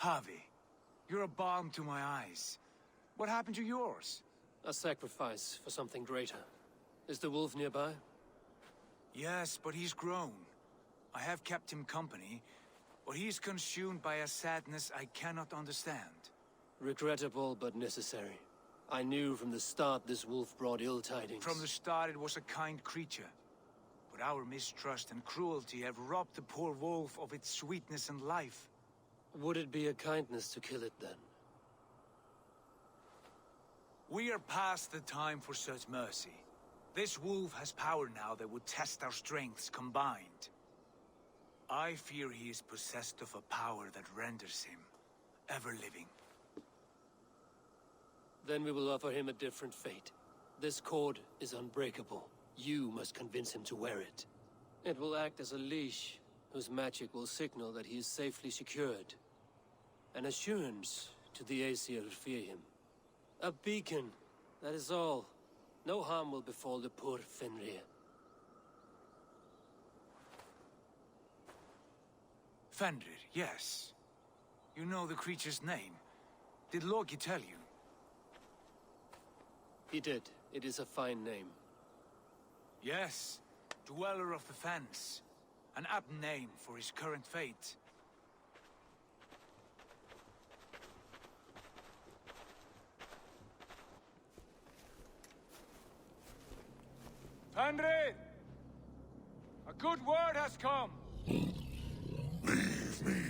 Javi, you're a balm to my eyes. What happened to yours? A sacrifice for something greater. Is the wolf nearby? Yes, but he's grown. I have kept him company, but he's consumed by a sadness I cannot understand. Regrettable, but necessary. I knew from the start this wolf brought ill tidings. From the start it was a kind creature. But our mistrust and cruelty have robbed the poor wolf of its sweetness and life. Would it be a kindness to kill it, then? We are past the time for such mercy. This wolf has power now that would test our strengths combined. I fear he is possessed of a power that renders him ever-living. Then we will offer him a different fate. This cord is unbreakable. You must convince him to wear it. It will act as a leash, whose magic will signal that he is safely secured. An assurance to the Aesir who fear him. A beacon, that is all. No harm will befall the poor Fenrir. Fenrir, yes. You know the creature's name. Did Loki tell you? He did. It is a fine name. Yes. Dweller of the Fens. An apt name for his current fate. Fenrir! A good word has come! Leave me.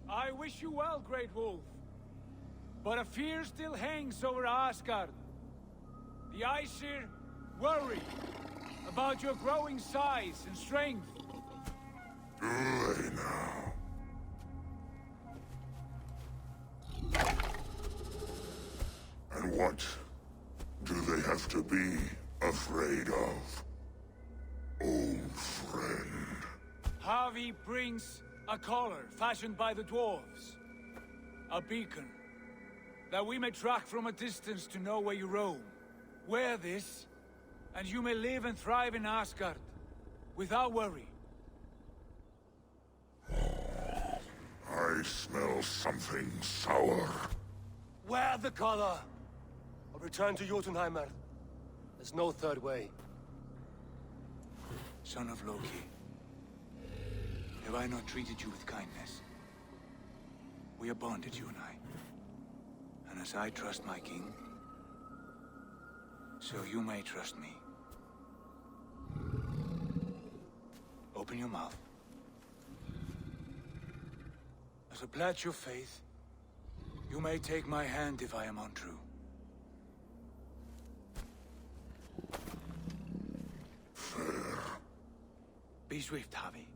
I wish you well, Great Wolf. But a fear still hangs over Asgard. The Aesir worry about your growing size and strength. Do they now? And what do they have to be afraid of? Old friend. Javi brings a collar fashioned by the dwarves. A beacon, that we may track from a distance to know where you roam. Wear this, and you may live and thrive in Asgard, without worry. I smell something sour. Wear the collar! Or return to Jotunheimer. There's no third way. Son of Loki, have I not treated you with kindness? We are bonded, you and I. And as I trust my king, so you may trust me. Open your mouth. As a pledge of faith, you may take my hand if I am untrue. Fair. Be swift, Javi.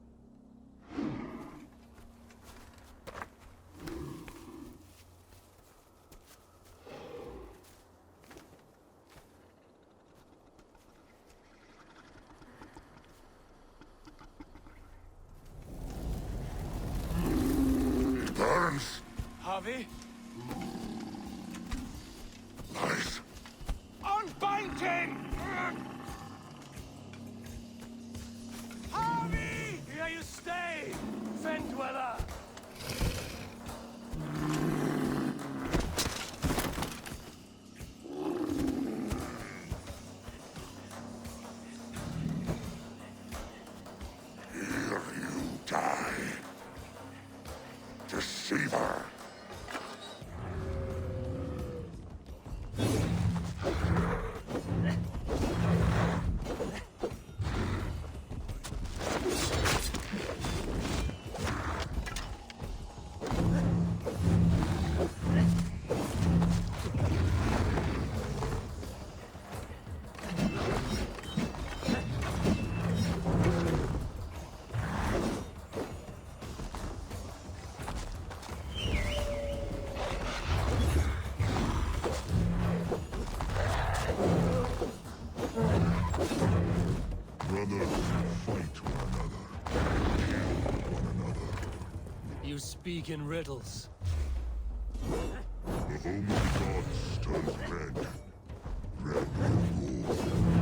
Burns. Javi? Lies. Unbind him! Javi! Here you stay, Fen Dweller! Here you die. Deceiver. Brothers fight one another. Kill one another. You speak in riddles. The home of the gods turns red. Red and gold.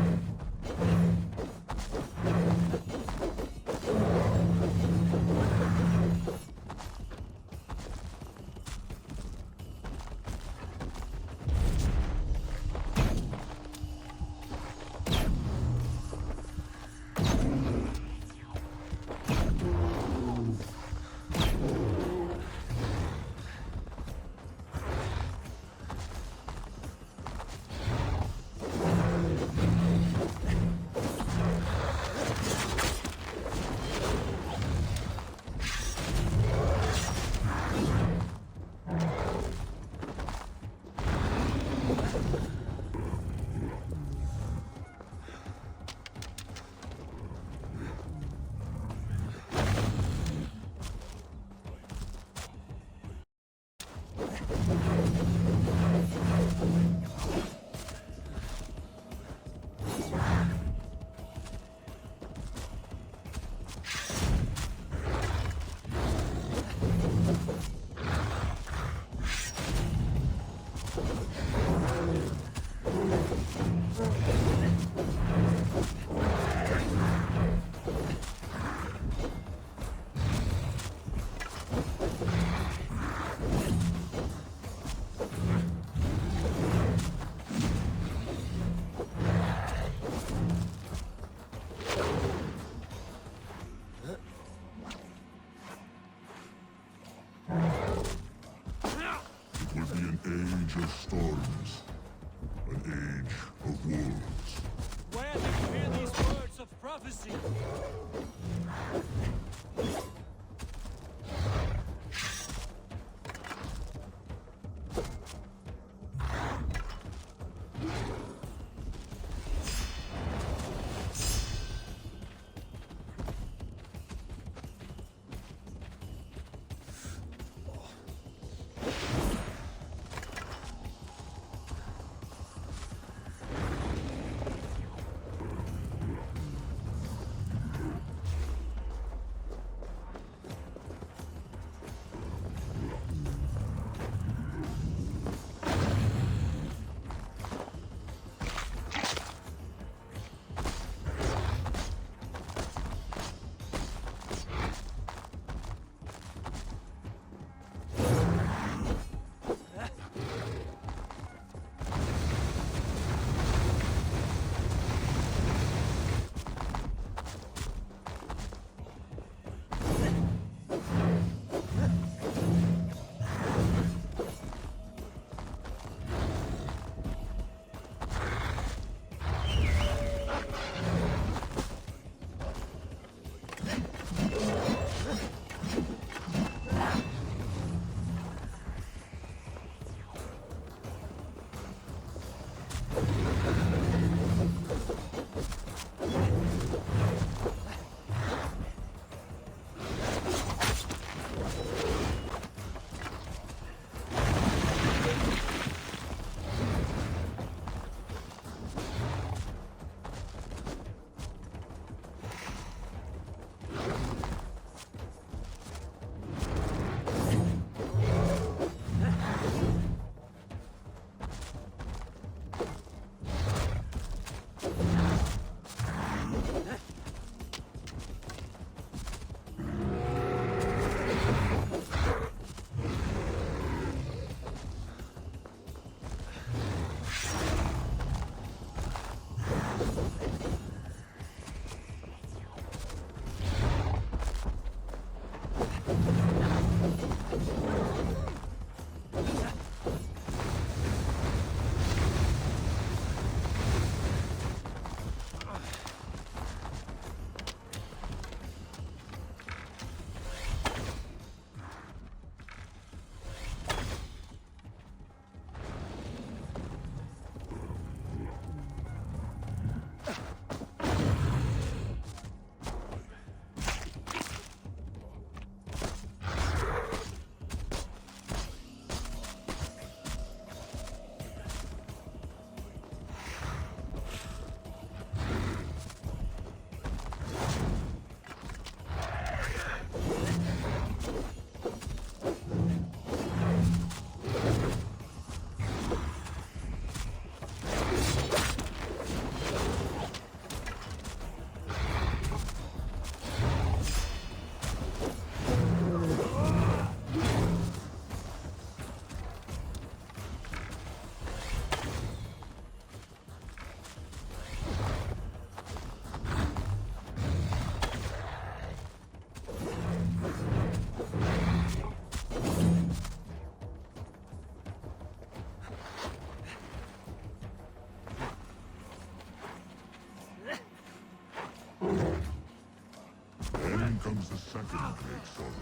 comes the second great sun,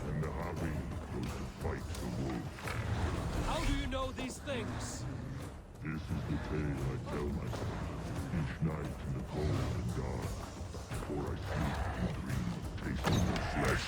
and the Havi goes to fight the wolf. How do you know these things? This is the tale I tell myself each night in the cold and dark, before I sleep and dream of tasting your flesh.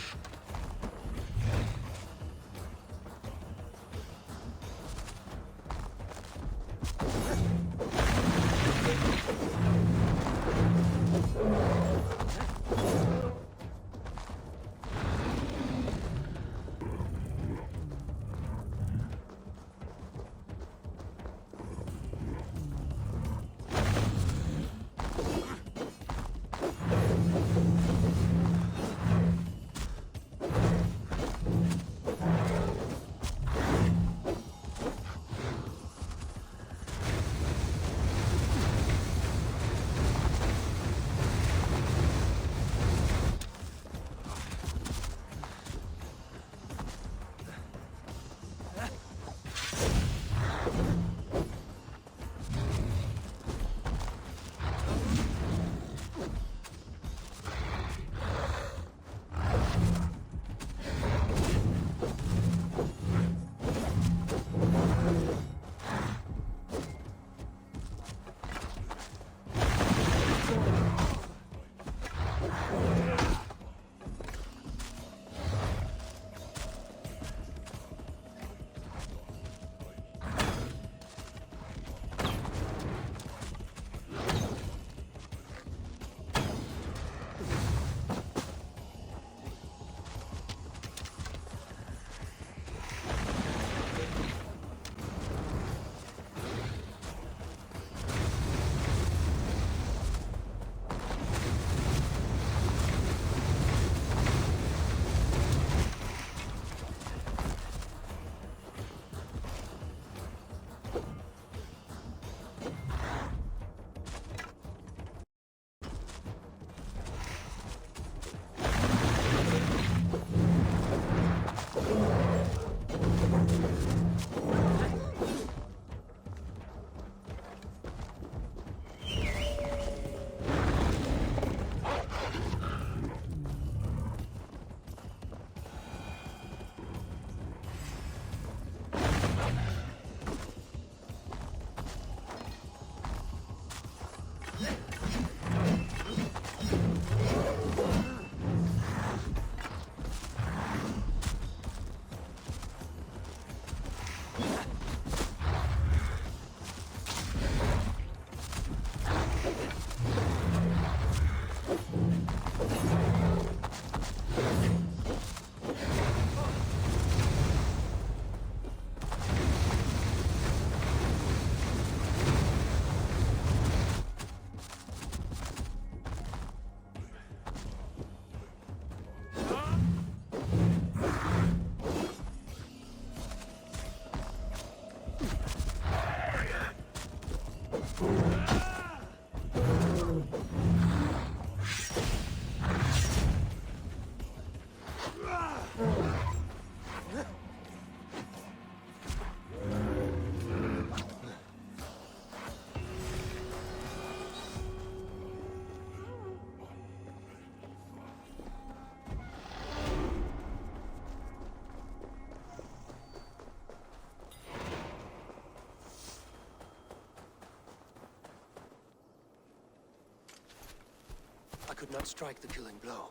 I could not strike the killing blow.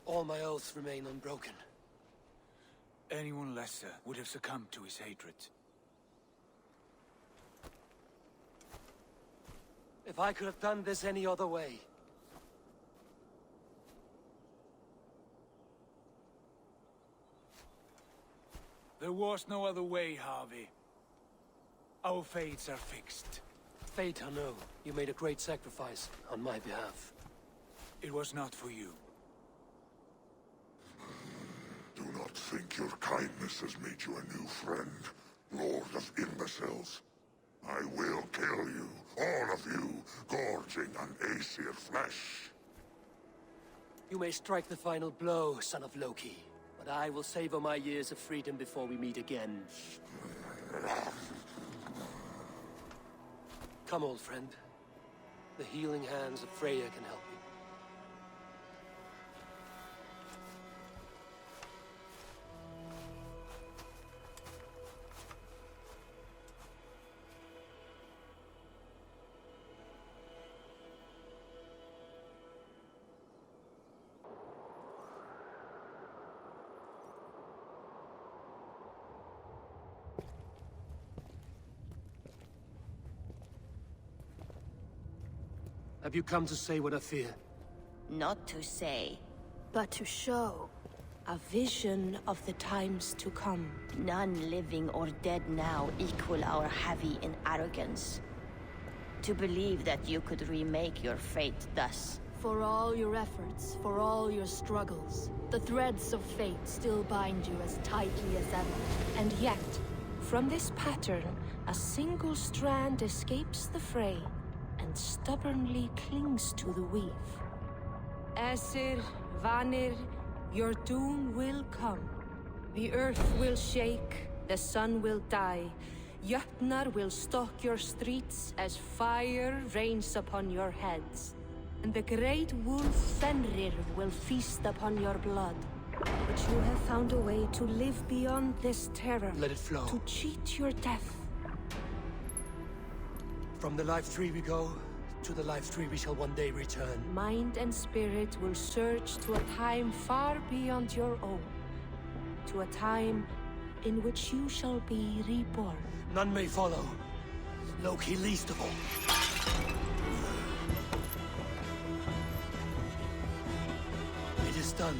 All my oaths remain unbroken. Anyone lesser would have succumbed to his hatred. If I could have done this any other way. There was no other way, Harvey. Our fates are fixed. Fate, I know. You made a great sacrifice on my behalf. It was not for you. Do not think your kindness has made you a new friend, Lord of Imbeciles. I will kill you, all of you, gorging on Aesir flesh. You may strike the final blow, son of Loki, but I will savor my years of freedom before we meet again. Come, old friend. The healing hands of Freya can help you. Have you come to say what I fear? Not to say. But to show a vision of the times to come. None living or dead now equal our heavy in arrogance. To believe that you could remake your fate thus. For all your efforts, for all your struggles, the threads of fate still bind you as tightly as ever. And yet, from this pattern, a single strand escapes the fray and stubbornly clings to the weave. Æsir, Vanir, your doom will come. The earth will shake, the sun will die. Jötnar will stalk your streets as fire rains upon your heads. And the great wolf Fenrir will feast upon your blood. But you have found a way to live beyond this terror. Let it flow. To cheat your death. From the life tree we go, to the life tree we shall one day return. Mind and spirit will surge to a time far beyond your own. To a time in which you shall be reborn. None may follow. Loki least of all. It is done.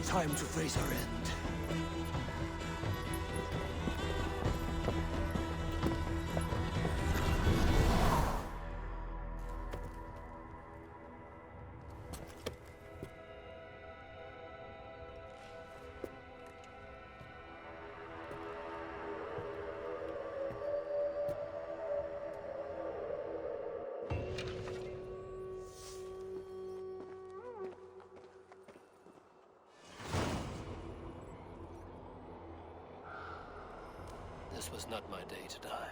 Time to face our end. This was not my day to die.